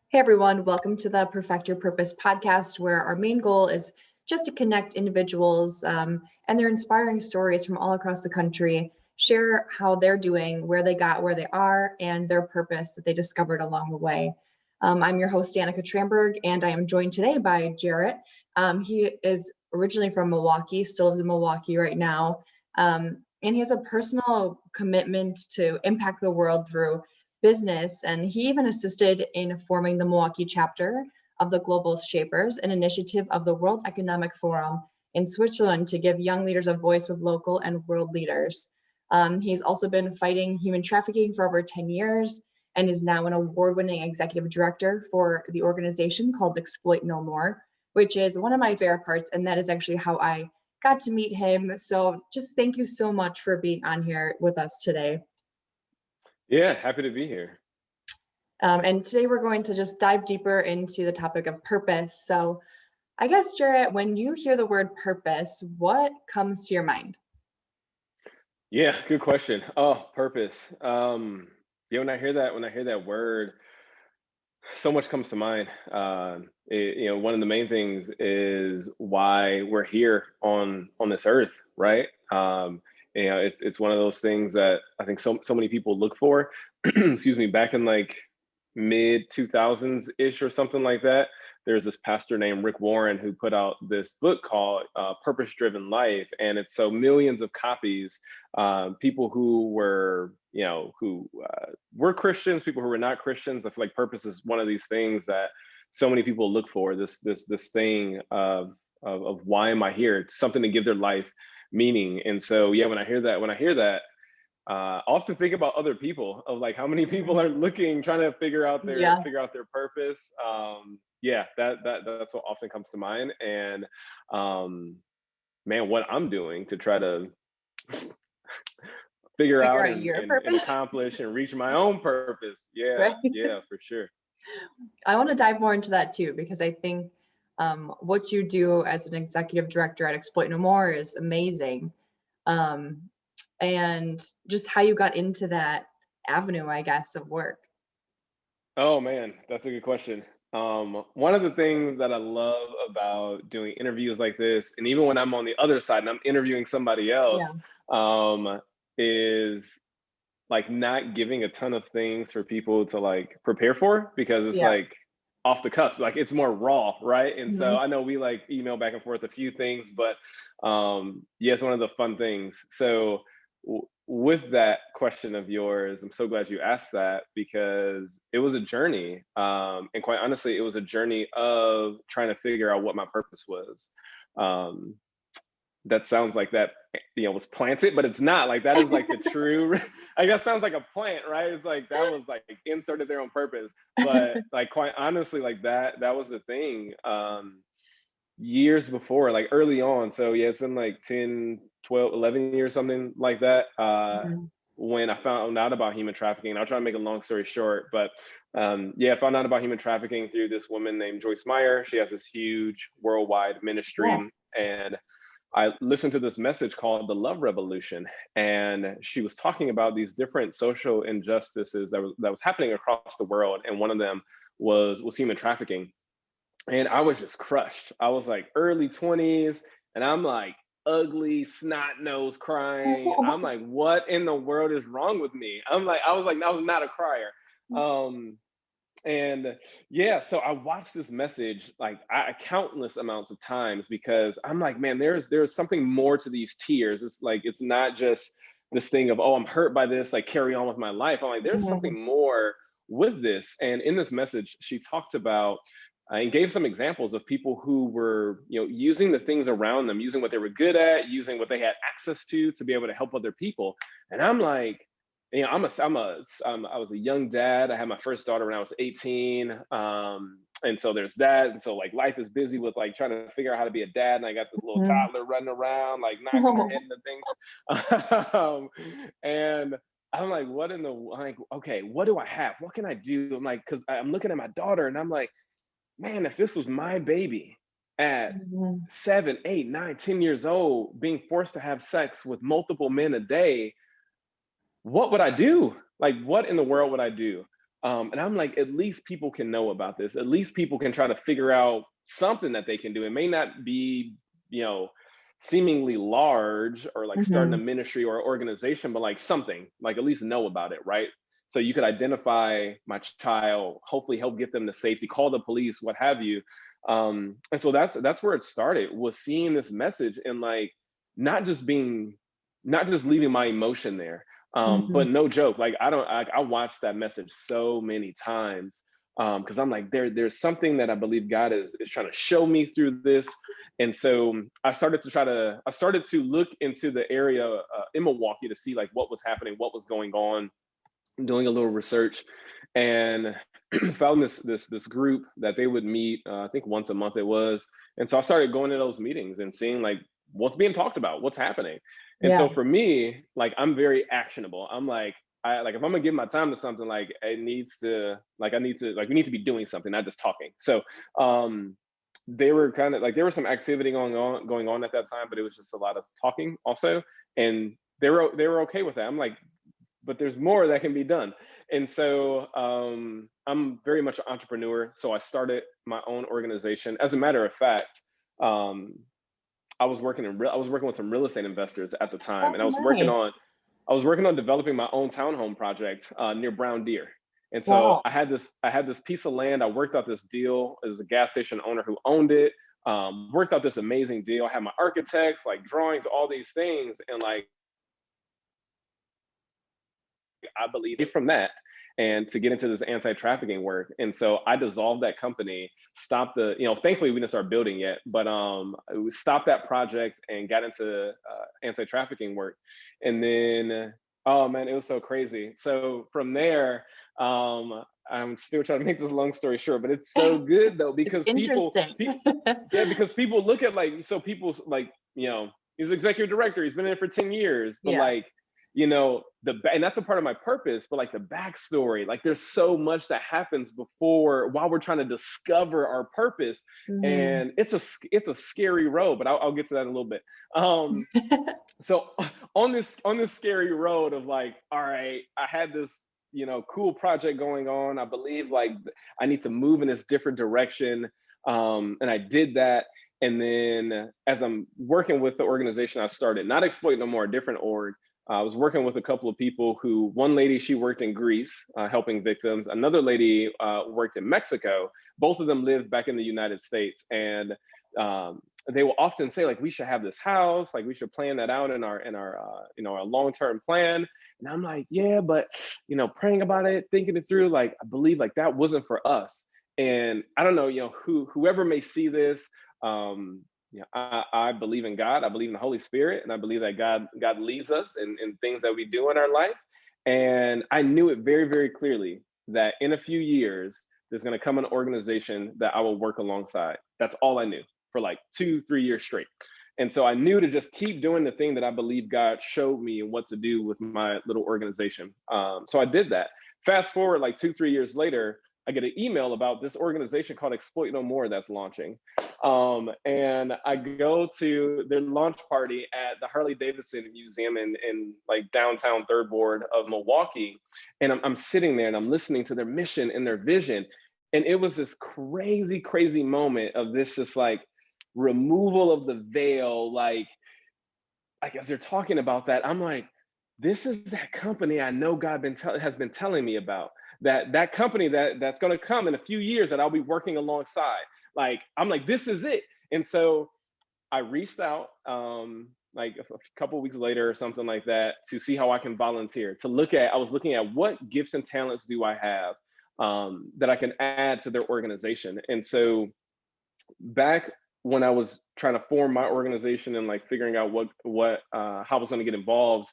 Hey everyone, welcome to the Perfect Your Purpose podcast, where our main goal is just to connect individuals and their inspiring stories from all across the country, share how they're doing, where they got where they are, and their purpose that they discovered along the way. I'm your host, Danica Tramburg, and I am joined today by Jarrett. He is originally from Milwaukee, still lives in Milwaukee right now, and he has a personal commitment to impact the world through business, and he even assisted in forming the Milwaukee chapter of the Global Shapers, an initiative of the World Economic Forum in Switzerland to give young leaders a voice with local and world leaders. He's also been fighting human trafficking for over 10 years and is now an award-winning executive director for the organization called Exploit No More, which is one of my favorite parts, and that is actually how I got to meet him. So just thank you so much for being on here with us today. Yeah, happy to be here. And today we're going to just dive deeper into the topic of purpose. So I guess, Jarrett, when you hear the word purpose, what comes to your mind? Yeah, good question. Oh, purpose. Yeah, when I hear that word, so much comes to mind. One of the main things is why we're here on this earth, right? It's one of those things that I think so many people look for. Excuse me, back in like mid 2000s ish or something like that. There's this pastor named Rick Warren who put out this book called Purpose Driven Life. And it's so millions of copies. People who were, who were Christians, people who were not Christians. I feel like purpose is one of these things that so many people look for, this thing of why am I here? It's something to give their life meaning. And so, yeah, when I hear that, I often think about other people, of like how many people are looking, trying to figure out Yes. their purpose. That's what often comes to mind. And man, what I'm doing to try to figure out out your and purpose, accomplish and reach my own purpose. Yeah, right? yeah, for sure. I want to dive more into that too, because I think what you do as an executive director at Exploit No More is amazing. And just how you got into that avenue, I guess, of work. Oh man, that's a good question. One of the things that I love about doing interviews like this, and even when I'm on the other side and I'm interviewing somebody Yeah. else, is like not giving a ton of things for people to like prepare for, because it's Yeah. like off the cusp, like it's more raw, right? And so Mhm. I know we like email back and forth a few things, but yeah, it's one of the fun things. So with that question of yours, I'm so glad you asked that, because it was a journey, and quite honestly, it was a journey of trying to figure out what my purpose was. um, that sounds like that was planted, but it's not. Like that is like the true I guess sounds like a plant, right? It's like that was like inserted there on purpose. But like quite honestly, like that was the thing. Years before, like early on, so yeah, it's been like 10, 12, 11 years, something like that, Mhm. when I found out about human trafficking. I'll try to make a long story short, but yeah, I found out about human trafficking through this woman named Joyce Meyer. She has this huge worldwide Yeah. ministry, and I listened to this message called the Love Revolution, and she was talking about these different social injustices that was happening across the world, and one of them was human trafficking. And I was just crushed. I was like early 20s, and I'm like ugly, snot nose crying. I'm like, what in the world is wrong with me? I was like, I was not a crier. Um, and yeah, so I watched this message like countless amounts of times, because I'm like, man, there's something more to these tears. It's like it's not just this thing of, oh, I'm hurt by this, like carry on with my life. I'm like, there's Mhm. something more with this. And in this message, she talked about and gave some examples of people who were, using the things around them, using what they were good at, using what they had access to be able to help other people. And I'm like, I was a young dad. I had my first daughter when I was 18. And so there's that. And so like life is busy with like trying to figure out how to be a dad. And I got this little Mhm. toddler running around, like knocking her head into things. And I'm like, okay, what do I have? What can I do? I'm like, cause I'm looking at my daughter and I'm like, man, if this was my baby at Mhm. 7, 8, 9, 10 years old, being forced to have sex with multiple men a day, what would I do? Like, what in the world would I do? And I'm like, at least people can know about this. At least people can try to figure out something that they can do. It may not be, you know, seemingly large or like starting a Mhm. ministry or organization, but like something, like at least know about it, right? So you could identify my child, hopefully help get them to safety, call the police, what have you. And so that's where it started, was seeing this message and like not just being, not just leaving my emotion there. Mhm. But no joke, like I watched that message so many times, because I'm like, there's something that I believe God is trying to show me through this. And so I started to look into the area in Milwaukee to see like what was happening, what was going on, doing a little research, and found this group that they would meet, I think once a month it was. And so I started going to those meetings and seeing like what's being talked about, what's happening. And Yeah. so for me, like I'm very actionable. I'm like, I like, if I'm gonna give my time to something, like it needs to, like I need to, like we need to be doing something, not just talking. So they were kind of like, there was some activity going on at that time, but it was just a lot of talking also. And they were okay with that. I'm like, but there's more that can be done. And so I'm very much an entrepreneur. So I started my own organization. As a matter of fact, um, I was working with some real estate investors at the time, Oh, and nice. I was working on developing my own townhome project near Brown Deer. And so Wow. I had this piece of land. I worked out this deal. It was a gas station owner who owned it. Worked out this amazing deal. I had my architects, like drawings, all these things, and like I believe from that and to get into this anti-trafficking work. And so I dissolved that company, stopped the, you know, thankfully we didn't start building yet, but we stopped that project and got into anti-trafficking work. And then, oh man, it was so crazy. So from there, I'm still trying to make this long story short, but it's so good though, It's because interesting. yeah, because people look at like, so people's like, you know, he's executive director, he's been in it for 10 years, but Yeah. like, you know, and that's a part of my purpose, but like the backstory, like there's so much that happens before, while we're trying to discover our purpose. Mhm. And it's a scary road, but I'll get to that in a little bit. Um, so on this scary road of like, all right, I had this, you know, cool project going on. I believe like I need to move in this different direction. And I did that. And then as I'm working with the organization I started, not Exploit No More, a different org, I was working with a couple of people who, one lady, she worked in Greece, helping victims. Another lady worked in Mexico. Both of them lived back in the United States. And they will often say like, we should have this house, like we should plan that out in our you know, our long-term plan. And I'm like, yeah, but you know, praying about it, thinking it through, like I believe like that wasn't for us. And I don't know, you know, whoever may see this, yeah, I believe in God. I believe in the Holy Spirit, and I believe that God leads us in things that we do in our life. And I knew it very, very clearly that in a few years, there's going to come an organization that I will work alongside. That's all I knew for like 2, 3 years straight. And so I knew to just keep doing the thing that I believe God showed me and what to do with my little organization. So I did that. Fast forward like 2, 3 years later, I get an email about this organization called Exploit No More that's launching. And I go to their launch party at the Harley Davidson Museum in like downtown Third Ward of Milwaukee. And I'm sitting there and I'm listening to their mission and their vision. And it was this crazy, crazy moment of this just like removal of the veil, like as they're talking about that, I'm like, this is that company I know God has been telling me about. That company that's going to come in a few years that I'll be working alongside. Like I'm like, this is it. And so I reached out like a couple weeks later or something like that to see how I can volunteer. I was looking at what gifts and talents do I have that I can add to their organization. And so back when I was trying to form my organization and like figuring out how I was going to get involved,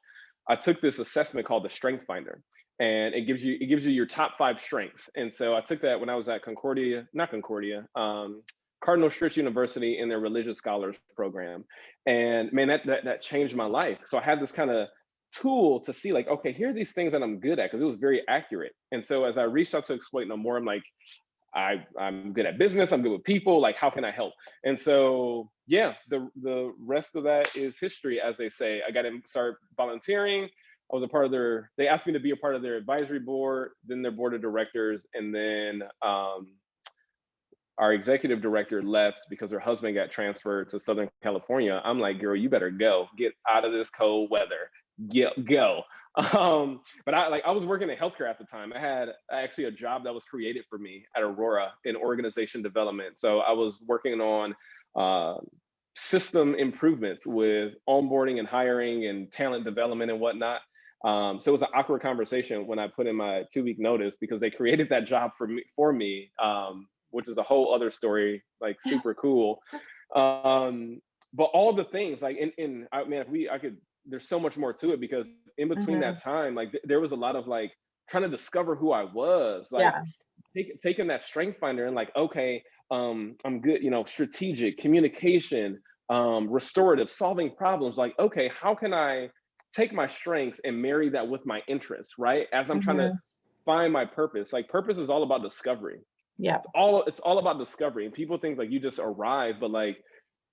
I took this assessment called the Strength Finder, and it gives you your top 5 strengths. And so I took that when I was at Cardinal Stritch University in their religious scholars program, and man, that changed my life. So I had this kind of tool to see like, okay, here are these things that I'm good at, because it was very accurate. And so as I reached out to Exploit No More, I'm like, I'm good at business. I'm good with people. Like, how can I help? And so, yeah, the rest of that is history, as they say. I got to start volunteering. I was a part of they asked me to be a part of their advisory board, then their board of directors, and then our executive director left because her husband got transferred to Southern California. I'm like, girl, you better go. Get out of this cold weather. Go. But I was working in healthcare at the time. I had actually a job that was created for me at Aurora in organization development. So I was working on system improvements with onboarding and hiring and talent development and whatnot. So it was an awkward conversation when I put in my 2-week notice because they created that job for me, which is a whole other story, like super cool. But all the things like I mean, there's so much more to it because in between that time, like there was a lot of like trying to discover who I was, like taking that strength finder and like, okay, I'm good, strategic communication, restorative, solving problems. Like, okay, how can I take my strengths and marry that with my interests, right? As I'm trying to find my purpose. Like purpose is all about discovery. Yeah. It's all about discovery. And people think like you just arrive, but like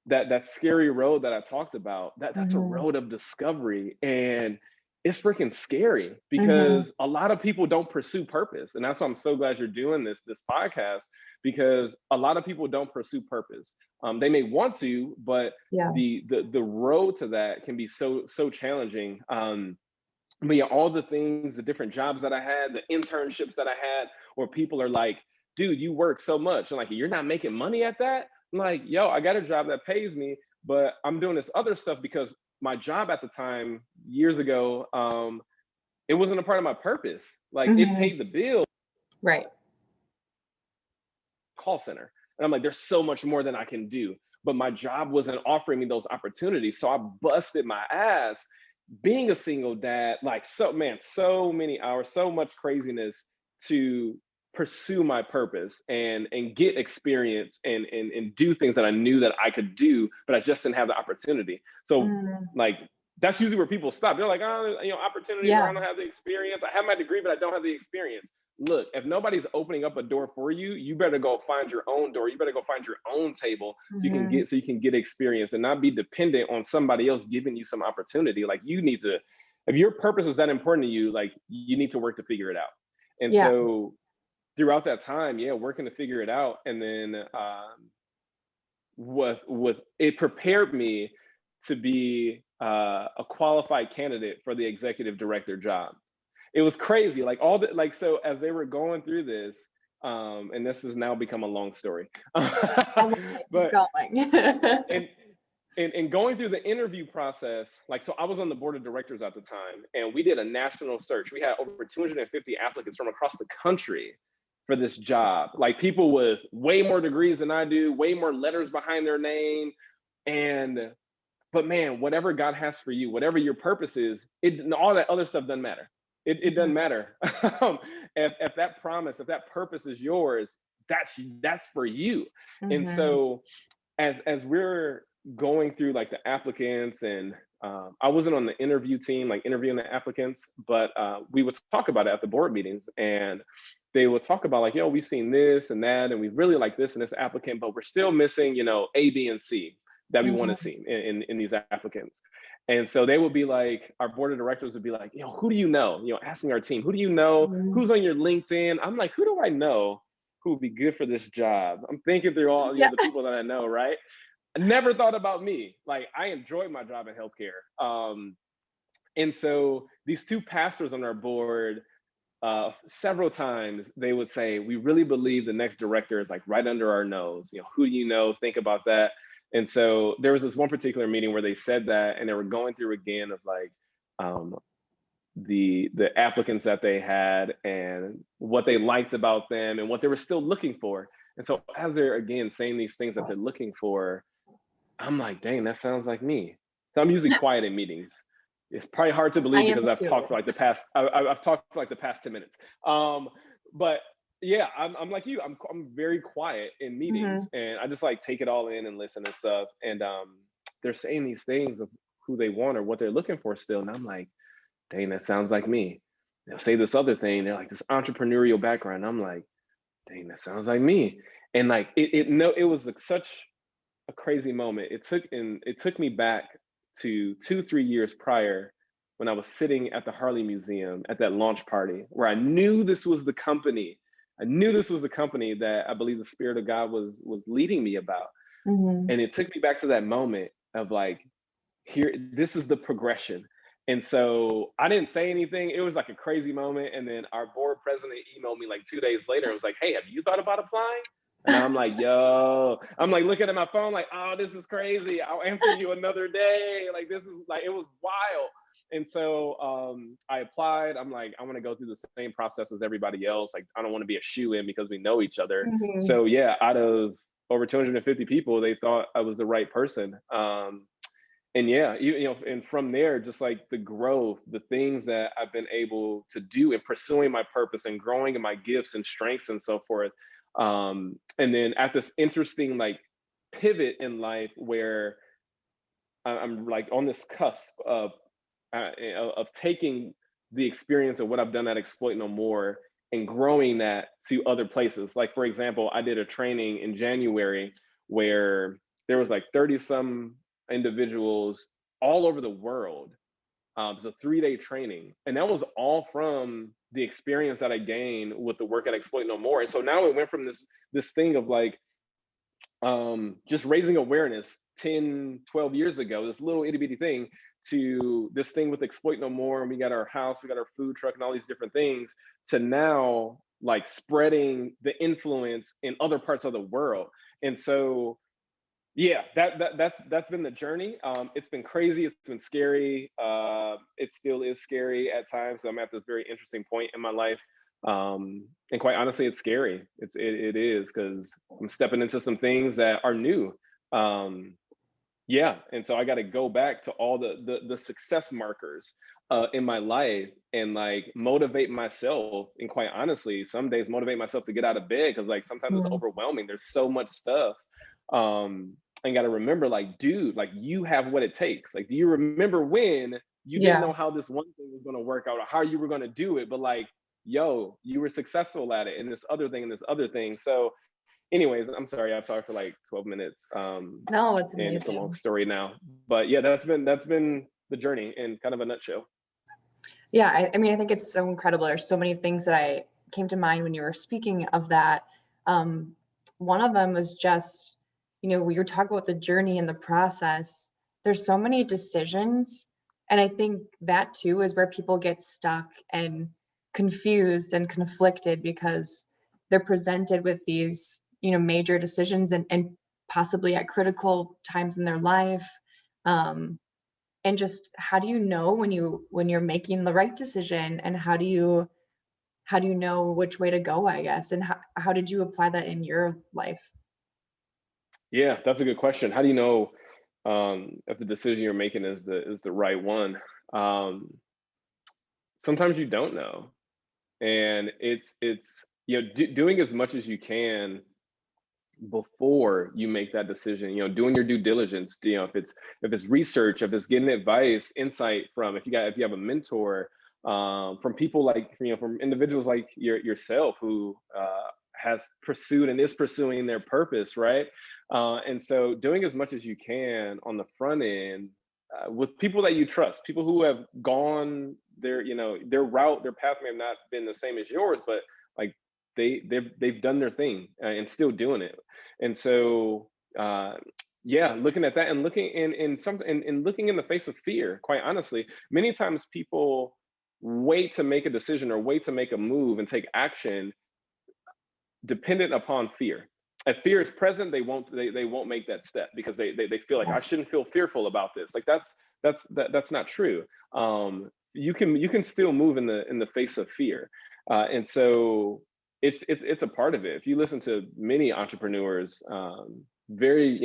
that scary road that I talked about, that's a road of discovery. And it's freaking scary because a lot of people don't pursue purpose. And that's why I'm so glad you're doing this podcast, because a lot of people don't pursue purpose. They may want to, but the road to that can be so challenging. But yeah, all the things, the different jobs that I had, the internships that I had, where people are like, dude, you work so much. And like, you're not making money at that? I'm like, yo, I got a job that pays me, but I'm doing this other stuff because my job at the time, years ago, it wasn't a part of my purpose. Like it paid the bill. Right. Call center. And I'm like, there's so much more than I can do. But my job wasn't offering me those opportunities. So I busted my ass being a single dad, like so many hours, so much craziness to pursue my purpose and get experience and do things that I knew that I could do, but I just didn't have the opportunity. So like that's usually where people stop. They're like, oh, opportunity, I don't have the experience. I have my degree, but I don't have the experience. Look, if nobody's opening up a door for you, you better go find your own door. You better go find your own table so you can get experience and not be dependent on somebody else giving you some opportunity. Like you need to, if your purpose is that important to you, like you need to work to figure it out. And so throughout that time, working to figure it out. And then with it prepared me to be a qualified candidate for the executive director job. It was crazy. Like so as they were going through this, and this has now become a long story. But and going through the interview process, like, so I was on the board of directors at the time, and we did a national search. We had over 250 applicants from across the country for this job. Like people with way more degrees than I do, way more letters behind their name. But man, whatever God has for you, whatever your purpose is, all that other stuff doesn't matter. It doesn't matter. If that promise, if that purpose is yours, that's for you. And so as we're going through like the applicants, and I wasn't on the interview team, like interviewing the applicants, but we would talk about it at the board meetings, and they would talk about like, we've seen this and that, and we really like this and this applicant, but we're still missing, A, B, and C that we want to see in these applicants. And so they would be like, our board of directors would be like, who do you know? Asking our team, who do you know? Who's on your LinkedIn? I'm like, who do I know who would be good for this job? I'm thinking through all the people that I know, right? I never thought about me. Like I enjoyed my job in healthcare. And so these two pastors on our board, several times they would say, we really believe the next director is like right under our nose. Who do you know? Think about that. And so there was this one particular meeting where they said that, and they were going through again of like the applicants that they had and what they liked about them and what they were still looking for. And so as they're again saying these things that they're looking for, I'm like, dang, that sounds like me. So I'm usually quiet in meetings. It's probably hard to believe because I've talked for like the past 10 minutes. But yeah, I'm like you. I'm very quiet in meetings, and I just like take it all in and listen and stuff. And they're saying these things of who they want or what they're looking for still, and I'm like, dang, that sounds like me. They'll say this other thing. They're like this entrepreneurial background. I'm like, dang, that sounds like me. And like it was like such a crazy moment. It took me back to 2-3 years prior when I was sitting at the Harley Museum at that launch party, where I knew this was the company. I knew this was the company that I believe the Spirit of God was leading me about. Mhm. And it took me back to that moment of like, here, this is the progression. And so I didn't say anything. It was like a crazy moment. And then our board president emailed me like 2 days later and was like, hey, have you thought about applying? And I'm like, yo, I'm like looking at my phone, like, oh, this is crazy. I'll answer you another day. Like, this is like, it was wild. And so I applied. I'm like, I want to go through the same process as everybody else. Like, I don't want to be a shoe-in because we know each other. Mhm. So yeah, out of over 250 people, they thought I was the right person. And yeah, and from there, just like the growth, the things that I've been able to do in pursuing my purpose and growing in my gifts and strengths and so forth. And then at this interesting like pivot in life where I'm like on this cusp of taking the experience of what I've done at Exploit No More and growing that to other places. Like for example, I did a training in January where there was like 30 some individuals all over the world. It was a 3-day training, and that was all from the experience that I gained with the work at Exploit No More. And so now it went from this thing of like just raising awareness 10, 12 years ago, this little itty bitty thing, to this thing with Exploit No More. And we got our house, we got our food truck, and all these different things, to now like spreading the influence in other parts of the world. And so yeah, that's been the journey. It's been crazy. It's been scary. It still is scary at times. I'm at this very interesting point in my life, and quite honestly, it's scary. It is because I'm stepping into some things that are new. Um, yeah, and so I got to go back to all the success markers in my life and like motivate myself. And quite honestly, some days motivate myself to get out of bed because like sometimes it's Mhm. overwhelming. There's so much stuff. And got to remember, like, dude, like you have what it takes. Like, do you remember when you didn't Yeah. know how this one thing was going to work out or how you were going to do it, but like, yo, you were successful at it, and this other thing and this other thing. So anyways, I'm sorry. I'm sorry for like 12 minutes. No, it's And it's a long amazing. story now. But yeah, that's been the journey in kind of a nutshell. Yeah, I mean, I think it's so incredible. There's so many things that I came to mind when you were speaking of that. Um, One of them was just, we were talking about the journey and the process. There's so many decisions. And I think that too is where people get stuck and confused and conflicted because they're presented with these, major decisions and possibly at critical times in their life. Um, and just how do you know when you're making the right decision, and how do you know which way to go, I guess, and how did you apply that in your life? Yeah, that's a good question. How do you know if the decision you're making is the right one? Um, Sometimes you don't know, and it's doing as much as you can before you make that decision, doing your due diligence, if it's research, if it's getting advice, insight from, if you have a mentor, from people like, from individuals like yourself who has pursued and is pursuing their purpose, right? And so doing as much as you can on the front end, with people that you trust, people who have gone their route, their path may have not been the same as yours, but like they've done their thing, and still doing it. And so yeah, looking at that and looking in something and looking in the face of fear, quite honestly, many times people wait to make a decision or wait to make a move and take action dependent upon fear. If fear is present, they won't make that step because they feel like, I shouldn't feel fearful about this. Like that's not true. You can still move in the face of fear. And so it's a part of it. If you listen to many entrepreneurs, very,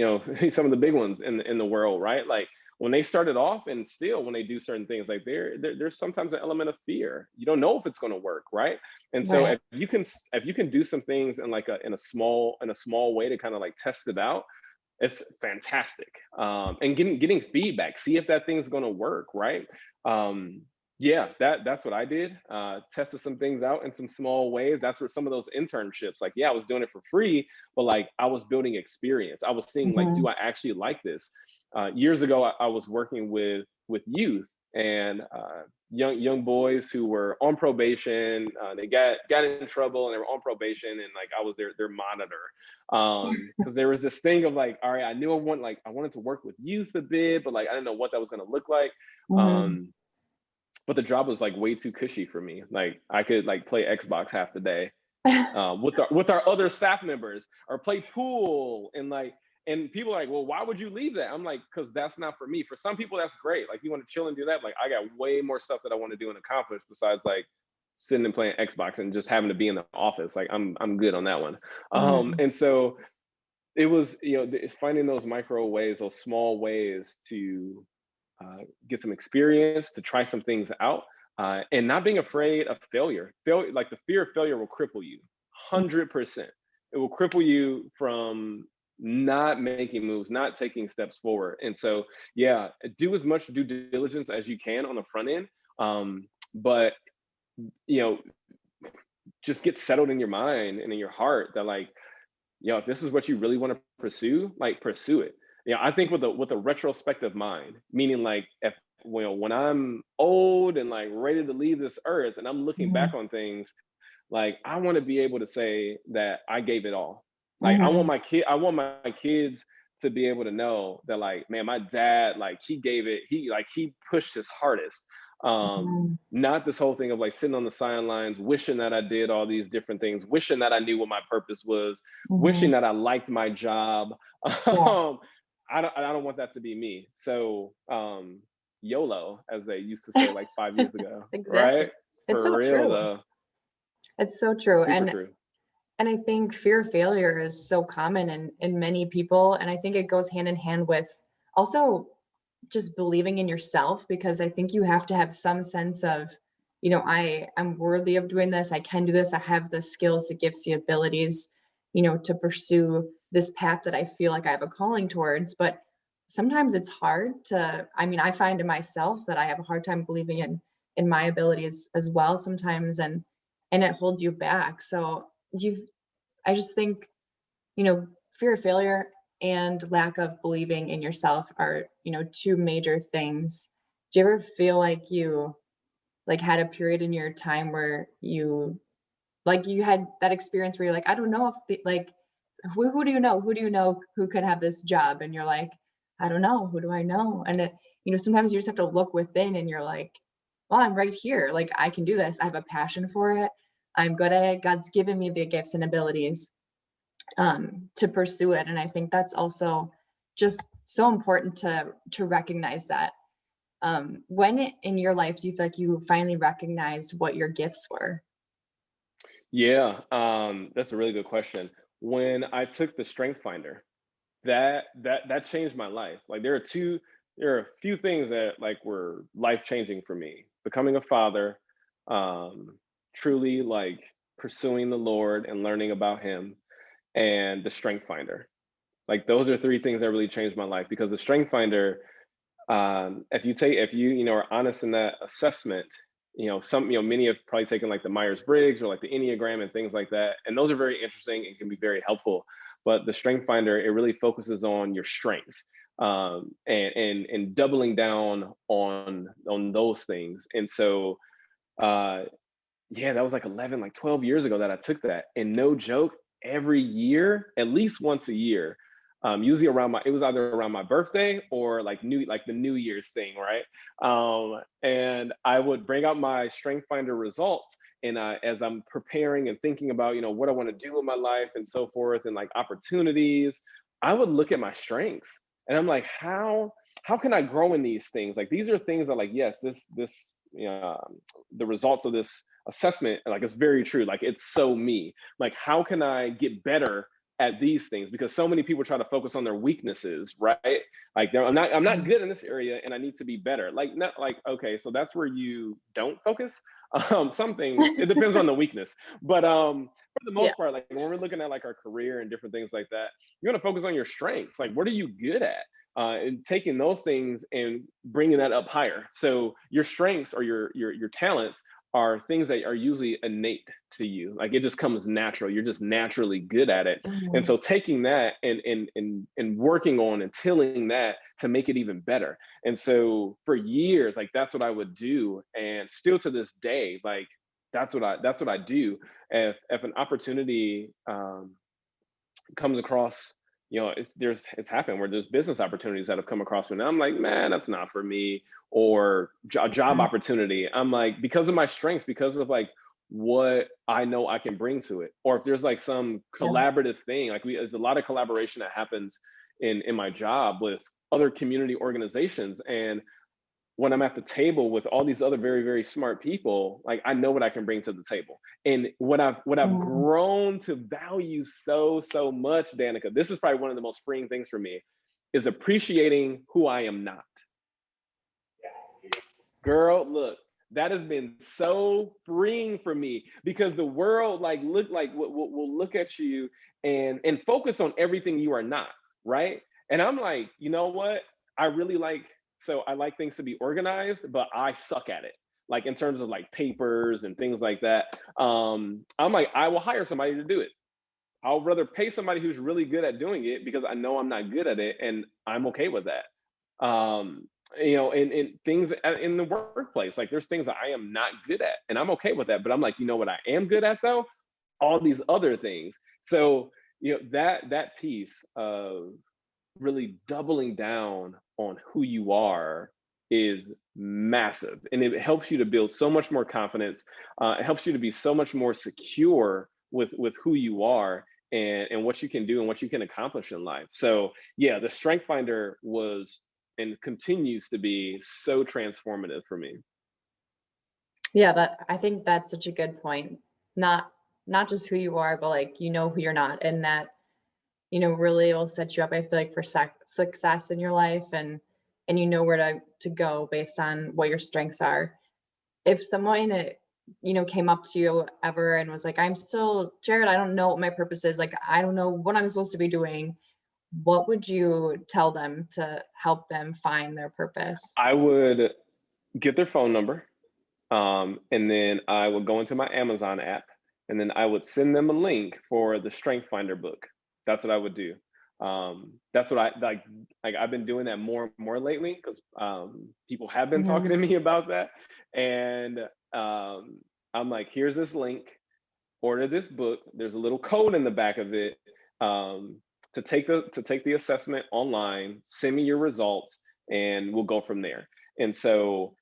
some of the big ones in the world, right? Like when they started off, and still when they do certain things, like there's sometimes an element of fear. You don't know if it's going to work, right? And so Right. if you can do some things in a small way to kind of like test it out, it's fantastic. And getting feedback, see if that thing's going to work, right? um yeah, that's what I did. Tested some things out in some small ways. That's where some of those internships, like, yeah, I was doing it for free, but like I was building experience. I was seeing like, do Mhm. I actually like this? Years ago, I was working with youth, and young boys who were on probation. They got in trouble and they were on probation, and like I was their monitor. Because there was this thing of like, all right, I knew I wanted to work with youth a bit, but like I didn't know what that was going to look like. Mhm. But the job was like way too cushy for me. Like I could like play Xbox half the day with our other staff members, or play pool, and people are like, well, why would you leave that? I'm like, because that's not for me. For some people that's great, like you want to chill and do that. Like I got way more stuff that I want to do and accomplish besides like sitting and playing Xbox and just having to be in the office. Like I'm good on that one. Mhm. And so it was, it's finding those micro ways, those small ways to get some experience, to try some things out, and not being afraid of failure. Like the fear of failure will cripple you, 100%. It will cripple you from not making moves, not taking steps forward. And so, yeah, do as much due diligence as you can on the front end, but you know, just get settled in your mind and in your heart that like, if this is what you really want to pursue, like pursue it. I think with a retrospective mind, meaning like if when I'm old and like ready to leave this earth and I'm looking back Mhm. on things, like I want to be able to say that I gave it all. Like Mhm. I want my kids to be able to know that like, man, my dad, like he gave it, he pushed his hardest. Mhm. Not this whole thing of like sitting on the sidelines, wishing that I did all these different things, wishing that I knew what my purpose was, wishing Mhm. that I liked my job. Yeah. um, I don't want that to be me. So YOLO, as they used to say like 5 years ago, Exactly. right? It's For so real true. though, It's so true. super true. And I think fear of failure is so common in many people. And I think it goes hand in hand with also just believing in yourself, because I think you have to have some sense of, I'm worthy of doing this. I can do this. I have the skills, the gifts, the abilities, to pursue this path that I feel like I have a calling towards. But sometimes it's hard I find in myself that I have a hard time believing in my abilities as well sometimes. And it holds you back. So you've I just think, fear of failure and lack of believing in yourself are, two major things. Do you ever feel like you had a period in your time where you had that experience where you're like, I don't know if who do you know? Who do you know who could have this job? And you're like, I don't know. Who do I know? And sometimes you just have to look within and you're like, well, I'm right here. Like I can do this. I have a passion for it. I'm good at it. God's given me the gifts and abilities to pursue it. And I think that's also just so important to recognize that. In your life do you feel like you finally recognized what your gifts were? Yeah, that's a really good question. When I took the Strength Finder, that changed my life. Like there are a few things that like were life changing for me. Becoming a father, truly like pursuing the Lord and learning about Him, and the Strength Finder. Like those are three things that really changed my life, because the Strength Finder, if you are honest in that assessment, many have probably taken like the Myers-Briggs or like the Enneagram and things like that, and those are very interesting and can be very helpful. But the Strength Finder, it really focuses on your strengths, and doubling down on those things. And so uh yeah, that was like 11, like 12 years ago that I took that. And no joke, every year, at least once a year, usually it was either around my birthday or like the New Year's thing, right? And I would bring out my Strength Finder results. And as I'm preparing and thinking about, what I want to do in my life and so forth, and like opportunities, I would look at my strengths and I'm like, how can I grow in these things? Like these are things that like, yes, you know, the results of this assessment, like it's very true, like it's so me, like how can I get better at these things, because so many people try to focus on their weaknesses, right? Like I'm not good in this area and I need to be better. Like not like, okay, so that's where you don't focus. Some things it depends on the weakness, but for the Yeah. most part, like when we're looking at like our career and different things like that, you want to focus on your strengths. Like what are you good at, and taking those things and bringing that up higher. So your strengths or your talents are things that are usually innate to you. Like it just comes natural. You're just naturally good at it. And Mhm. so taking that and working on and tilling that to make it even better. And so for years, like that's what I would do. And still to this day, like that's what I do. If an opportunity comes across, it's happened where there's business opportunities that have come across me and I'm like, man, that's not for me. Or job Mhm. opportunity, I'm like, because of my strengths, because of like what I know I can bring to it. Or if there's like some Yeah. collaborative thing, like there's a lot of collaboration that happens in my job with other community organizations. And when I'm at the table with all these other very, very smart people, like I know what I can bring to the table. And what I've Mhm. grown to value so much, Danica, this is probably one of the most freeing things for me, is appreciating who I am not. Girl, look, that has been so freeing for me because the world will look at you and focus on everything you are not, right? And I'm like, you know what? I really like I like things to be organized, but I suck at it. Like in terms of like papers and things like that. I'm like, I will hire somebody to do it. I'll rather pay somebody who's really good at doing it because I know I'm not good at it and I'm okay with that. In things in the workplace, like there's things that I am not good at and I'm okay with that. But I'm like, you know what I am good at though? All these other things. So, that piece of really doubling down on who you are is massive and it helps you to build so much more confidence. It helps you to be so much more secure with who you are and what you can do and what you can accomplish in life. So yeah, the strength finder was and continues to be so transformative for me. Yeah, I think that's such a good point. Not not just who you are, but like who you're not, and that really will set you up. I feel like for success in your life, and where to go based on what your strengths are. If someone came up to you ever and was like, "I'm still Jared. I don't know what my purpose is. Like, I don't know what I'm supposed to be doing." What would you tell them to help them find their purpose? I would get their phone number, and then I would go into my Amazon app, and then I would send them a link for the Strength Finder book. That's what I would do. That's what I like. Like I've been doing that more and more lately because people have been talking Mhm. to me about that, and I'm like, here's this link. Order this book. There's a little code in the back of it um, to take the assessment online. Send me your results, and we'll go from there. And so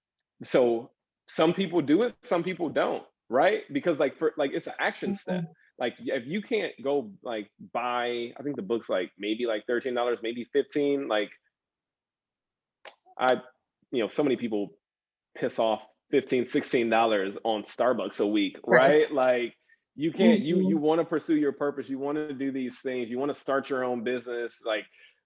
some people do it, some people don't, right? Because like it's an action step. Mhm. Like if you can't go like buy, I think the book's like maybe like $13, maybe 15. Like I, so many people piss off 15, $16 on Starbucks a week, Right. right? Like you can't you Mhm. want to pursue your purpose, you want to do these things, you want to start your own business, like,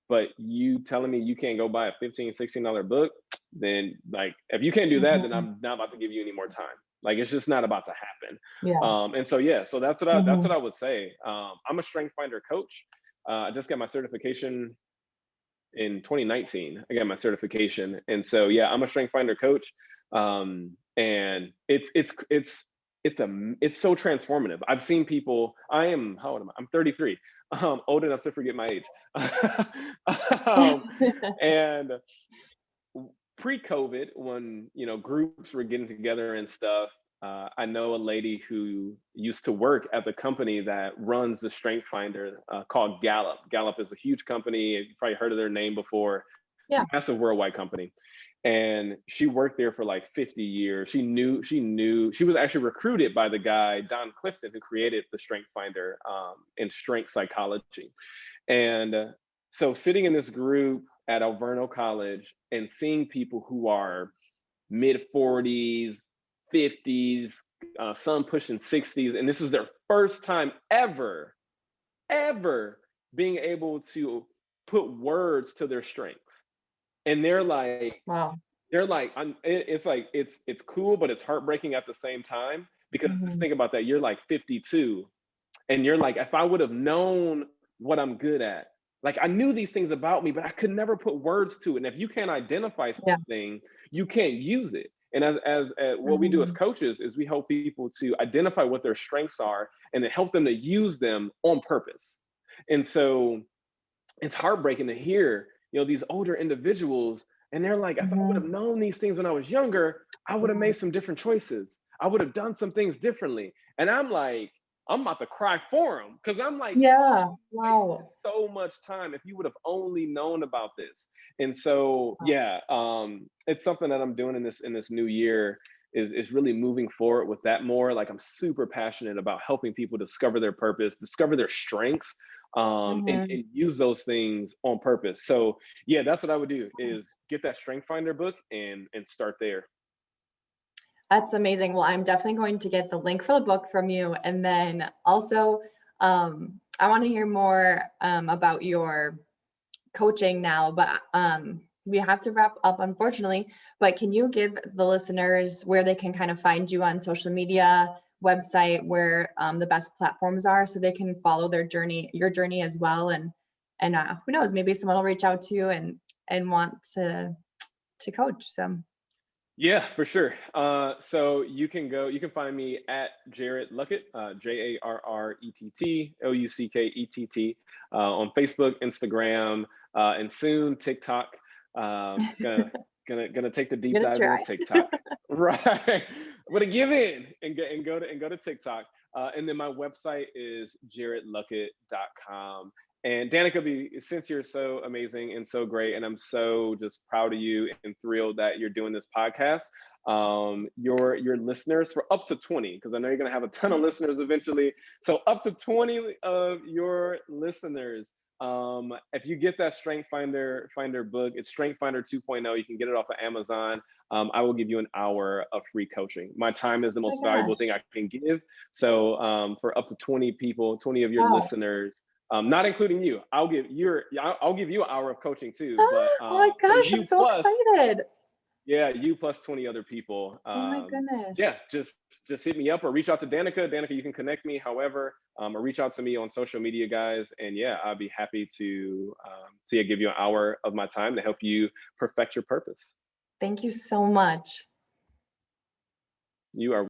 but you telling me you can't go buy a 15, $16 book, then like if you can't do that, then Mhm. I'm not about to give you any more time. Like it's just not about to happen. Yeah. And so yeah, so that's what Mhm. I would say. I'm a strength finder coach. I just got my certification in 2019. I got my certification, and so yeah, I'm a strength finder coach, and it's so transformative. I've seen people. I am how old am I? I'm 33. Old enough to forget my age. um, and pre-COVID, when groups were getting together and stuff, I know a lady who used to work at the company that runs the Strength Finder called Gallup. Gallup is a huge company. You've probably heard of their name before. Yeah. Massive worldwide company. And she worked there for like 50 years. She was actually recruited by the guy, Don Clifton, who created the Strength Finder in strength psychology. And so sitting in this group at Alverno College and seeing people who are mid 40s, 50s, some pushing 60s, and this is their first time ever being able to put words to their strengths. And Wow. it's like it's cool, but it's heartbreaking at the same time because just Mhm. think about that. You're like 52 and you're like, if I would have known what I'm good at, like I knew these things about me, but I could never put words to it. And if you can't identify Yeah. something, you can't use it. And as what we do as coaches is we help people to identify what their strengths are and then help them to use them on purpose. And so it's heartbreaking to hear, these older individuals, and they're like, if I would have known these things when I was younger, I would have made some different choices. I would have done some things differently. And I'm like, I'm about to cry for them because I'm like, Yeah. wasted Wow. so much time if you would have only known about this. And so, yeah, it's something that I'm doing in this new year is really moving forward with that more. Like I'm super passionate about helping people discover their purpose, discover their strengths, and use those things on purpose. So yeah, that's what I would do is get that Strength Finder book and start there. That's amazing. Well, I'm definitely going to get the link for the book from you. And then also, I want to hear more about your coaching now, but we have to wrap up, unfortunately. But can you give the listeners where they can kind of find you on social media, website, where the best platforms are, so they can follow your journey as well? And who knows, maybe someone will reach out to you and want to coach. So. Yeah, for sure. So you can find me at Jarrett Luckett, JarrettLuckett, on Facebook, Instagram, and soon TikTok. Gonna take the deep Gonna dive try. into TikTok. Right. I'm gonna give in and go to TikTok. And then my website is jarrettluckett.com. And Danica, since you're so amazing and so great, and I'm so just proud of you and thrilled that you're doing this podcast, your listeners, for up to 20, because I know you're going to have a ton of listeners eventually. So up to 20 of your listeners, if you get that Strength Finder book, it's Strength Finder 2.0. You can get it off of Amazon. I will give you an hour of free coaching. My time is the most valuable thing I can give. So for up to 20 people, 20 of your listeners, not including you, I'll give you an hour of coaching too. But Oh my for gosh, I'm you so plus, excited. yeah, you plus 20 other people. Oh my Yeah, goodness. just hit me up or reach out to Danica. Danica, you can connect me however, or reach out to me on social media, guys. And yeah, I'll be happy to give you an hour of my time to help you perfect your purpose. Thank you so much. You are